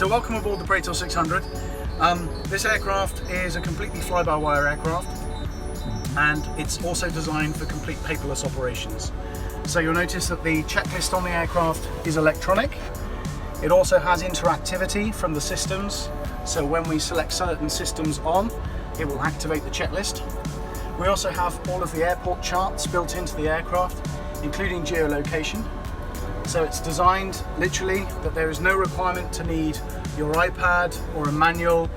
So welcome aboard the Praetor 600. This aircraft is a completely fly-by-wire aircraft, and it's also designed for complete paperless operations. So you'll notice that the checklist on the aircraft is electronic. It also has interactivity from the systems. So when we select certain systems on, it will activate the checklist. We also have all of the airport charts built into the aircraft, including geolocation. So it's designed literally that there is no requirement to need your iPad or a manual.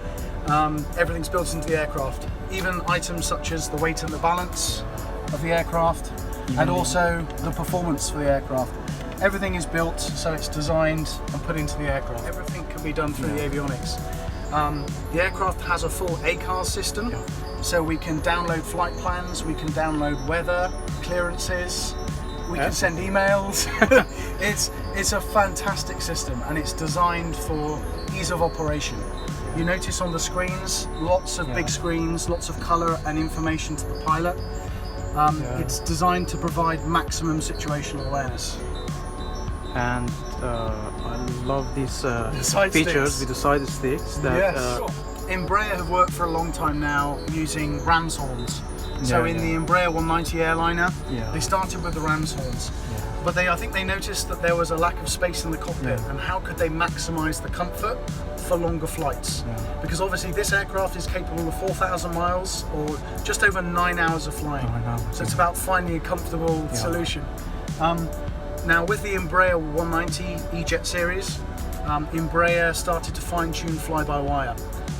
Everything's built into the aircraft. Even items such as the weight and the balance of the aircraft, and also the performance for the aircraft. Everything is built so it's designed and put into the aircraft. Everything can be done through the avionics. The aircraft has a full ACARS system, so we can download flight plans, we can download weather, clearances, we can send emails. It's a fantastic system, and it's designed for ease of operation. You notice on the screens, lots of big screens, lots of colour and information to the pilot. It's designed to provide maximum situational awareness. And I love these features sticks with the side sticks. That, Embraer have worked for a long time now using ram's horns. So in the Embraer 190 airliner, they started with the ram's horns. But I think they noticed that there was a lack of space in the cockpit, and how could they maximise the comfort for longer flights? Because obviously this aircraft is capable of 4,000 miles or just over 9 hours of flying. So it's about finding a comfortable solution. Now with the Embraer 190 E-Jet series, Embraer started to fine-tune fly-by-wire,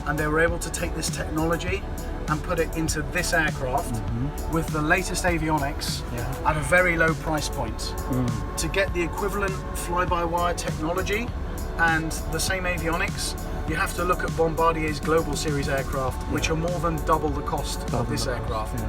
and they were able to take this technology and put it into this aircraft with the latest avionics at a very low price point. To get the equivalent fly-by-wire technology and the same avionics, you have to look at Bombardier's Global Series aircraft, which are more than double the cost of this aircraft.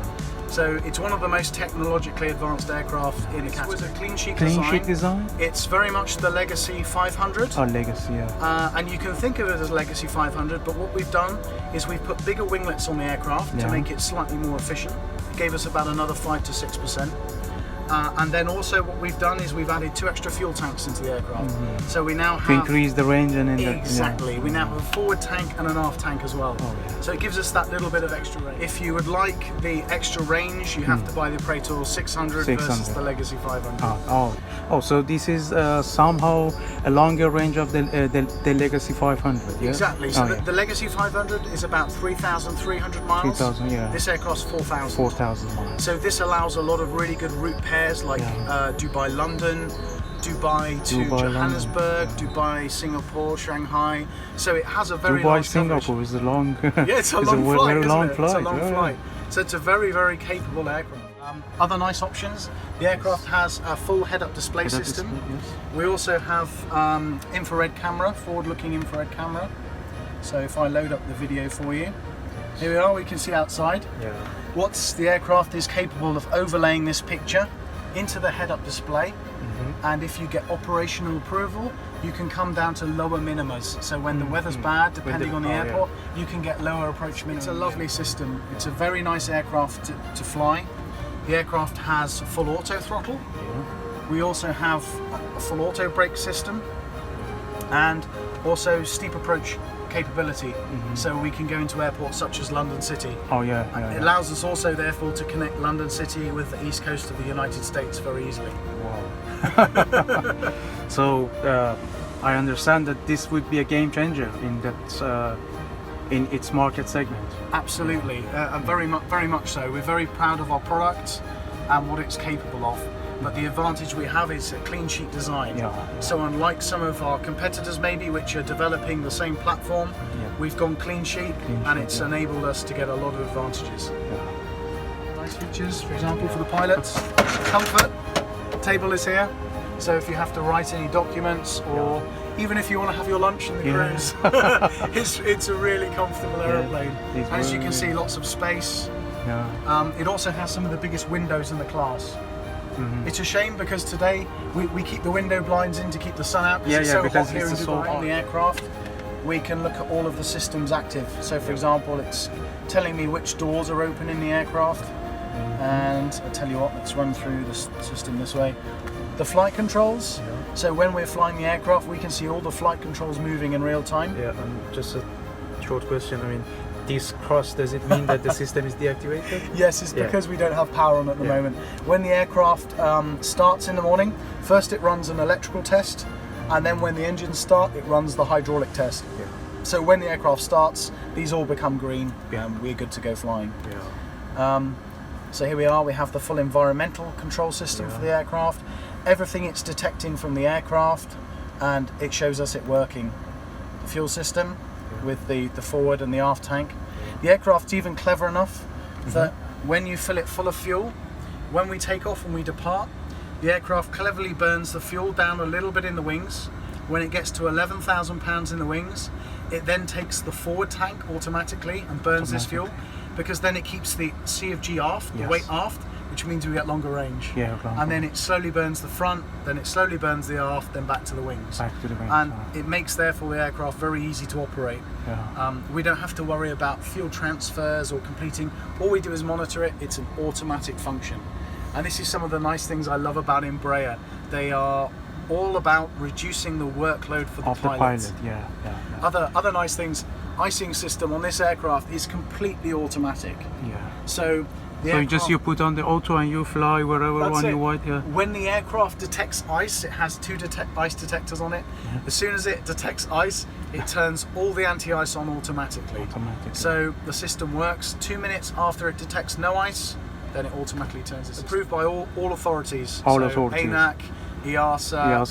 So it's one of the most technologically advanced aircraft in the category. With a clean sheet design. It's very much the Legacy 500. Oh, Legacy, and you can think of it as Legacy 500, but what we've done is we've put bigger winglets on the aircraft to make it slightly more efficient. It gave us about another 5 to 6%. And then also what we've done is we've added 2 extra fuel tanks into the aircraft. So we now have... To increase the range and... Exactly. We now have a forward tank and an aft tank as well. So it gives us that little bit of extra range. If you would like the extra range, you have to buy the Praetor 600 versus the Legacy 500. So this is somehow a longer range of the Legacy 500, yeah? Exactly. So the Legacy 500 is about 3,300 miles. 3,000, This aircraft's 4,000. 4,000 miles. So this allows a lot of really good route pairs like Dubai London, Dubai to Johannesburg, Dubai Singapore, Shanghai. So it has a very long Singapore is a long it's a long flight, very long flight. It's a long flight. So it's a very, very capable aircraft. Other nice options, the aircraft has a full head-up display system. We also have infrared camera, forward-looking infrared camera. So if I load up the video for you, here we are, we can see outside. The aircraft is capable of overlaying this picture into the head-up display, and if you get operational approval, you can come down to lower minimas. So when the weather's bad, depending on the airport, you can get lower approach minima. It's a lovely system. It's a very nice aircraft to fly. The aircraft has full auto throttle. We also have a full auto brake system, and also steep approach capability, so we can go into airports such as London City. It allows us also therefore to connect London City with the east coast of the United States very easily. So I understand that this would be a game changer in that in its market segment. Absolutely, and very much so. We're very proud of our product and what it's capable of. But the advantage we have is a clean sheet design. So unlike some of our competitors maybe, which are developing the same platform, we've gone clean sheet, and it's enabled us to get a lot of advantages. Nice features, for example, for the pilots. Comfort, the table is here. So if you have to write any documents, or even if you want to have your lunch in the cruise, it's a really comfortable aeroplane. And as you can see, lots of space. It also has some of the biggest windows in the class. It's a shame because today we keep the window blinds in to keep the sun out because it's so hot here in Dubai. On the aircraft, we can look at all of the systems active. So for example, it's telling me which doors are open in the aircraft, and I'll tell you what, let's run through the system this way. the flight controls. So when we're flying the aircraft, we can see all the flight controls moving in real time. Yeah, and just a short question. I mean, this cross, does it mean that the system is deactivated? Yes, it's because we don't have power on at the moment. When the aircraft starts in the morning, first it runs an electrical test, and then when the engines start, it runs the hydraulic test. Yeah. So when the aircraft starts, these all become green, and we're good to go flying. Yeah. So here we are, we have the full environmental control system for the aircraft. Everything it's detecting from the aircraft, and it shows us it working. The fuel system with the forward and the aft tank. The aircraft's even clever enough that when you fill it full of fuel, when we take off and we depart, the aircraft cleverly burns the fuel down a little bit in the wings. When it gets to 11,000 pounds in the wings, it then takes the forward tank automatically and burns this fuel, because then it keeps the C of G aft, the weight aft, which means we get longer range. Yeah, and then it slowly burns the front, then it slowly burns the aft, then back to the wings. Back to the wings. And it makes therefore the aircraft very easy to operate. Yeah. We don't have to worry about fuel transfers or completing. All we do is monitor it. It's an automatic function. And this is some of the nice things I love about Embraer. They are all about reducing the workload for the pilot. Yeah. Other nice things, icing system on this aircraft is completely automatic. Yeah. So you put on the auto and you fly wherever you want. Yeah. When the aircraft detects ice, it has two ice detectors on it. As soon as it detects ice, it turns all the anti-ice on automatically. So the system works 2 minutes after it detects no ice, then it automatically turns it. Approved by all authorities. Authorities. ANAC, EASA,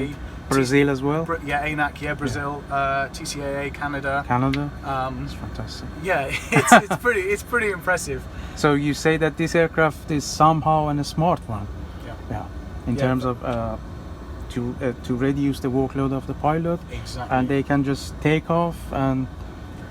FAA, Brazil as well. ANAC, Brazil, TCAA, Canada. It's fantastic. Yeah, it's pretty impressive. So you say that this aircraft is somehow a smart one. Yeah. In terms of to reduce the workload of the pilot. Exactly. And they can just take off and.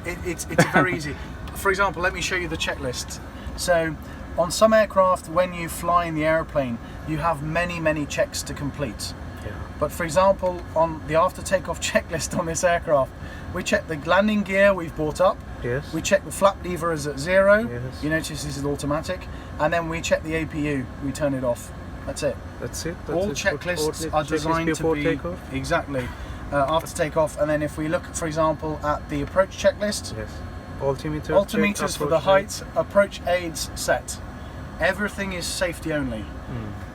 It's very easy. For example, let me show you the checklist. So, on some aircraft, when you fly in the airplane, you have many checks to complete. Yeah. But for example, on the after takeoff checklist on this aircraft, we check the landing gear we've brought up. Yes. We check the flap lever is at 0. Yes. You notice this is automatic. And then we check the APU. We turn it off. That's it. All checklists are designed to be takeoff? Exactly after takeoff. And then if we look, for example, at the approach checklist. Yes. Altimeters for the height, approach aids set. Everything is safety only.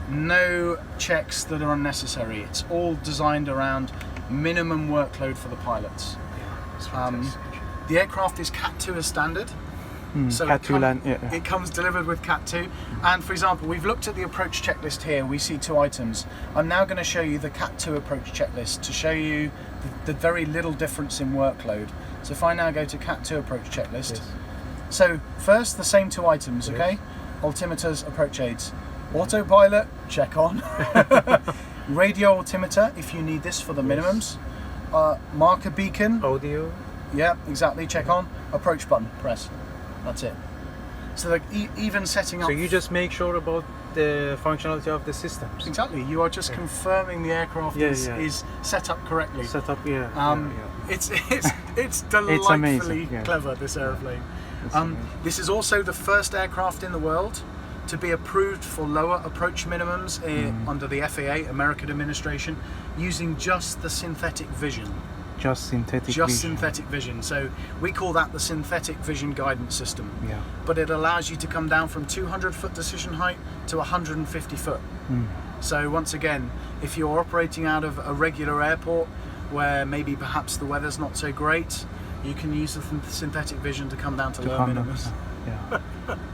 No checks that are unnecessary. It's all designed around minimum workload for the pilots. The aircraft is Cat 2 as standard. So Cat 2 it comes delivered with Cat 2. And for example, we've looked at the approach checklist here. We see 2 items. I'm now going to show you the Cat 2 approach checklist to show you the very little difference in workload. So if I now go to Cat 2 approach checklist. So first, the same 2 items, okay? Altimeters, approach aids. Autopilot, check on. Radio altimeter, if you need this for the minimums. Marker beacon. Audio. Yeah, exactly, check on. Approach button, press. That's it. So like even setting up... So you just make sure about the functionality of the systems. Exactly, you are just confirming the aircraft is set up correctly. It's delightfully clever, this aeroplane. This is also the first aircraft in the world to be approved for lower approach minimums under the FAA, American administration, using just the synthetic vision. Just synthetic vision. So we call that the synthetic vision guidance system. Yeah. But it allows you to come down from 200-foot decision height to 150 foot. So once again, if you're operating out of a regular airport where maybe perhaps the weather's not so great, you can use the synthetic vision to come down to lower minimums. Yeah,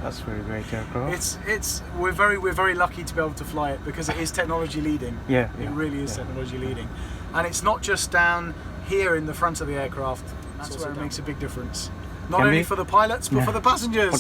that's very great aircraft. We're very lucky to be able to fly it because it is technology leading. It really is technology leading, and it's not just down here in the front of the aircraft. That's where it makes a big difference. Not only for the pilots, but for the passengers.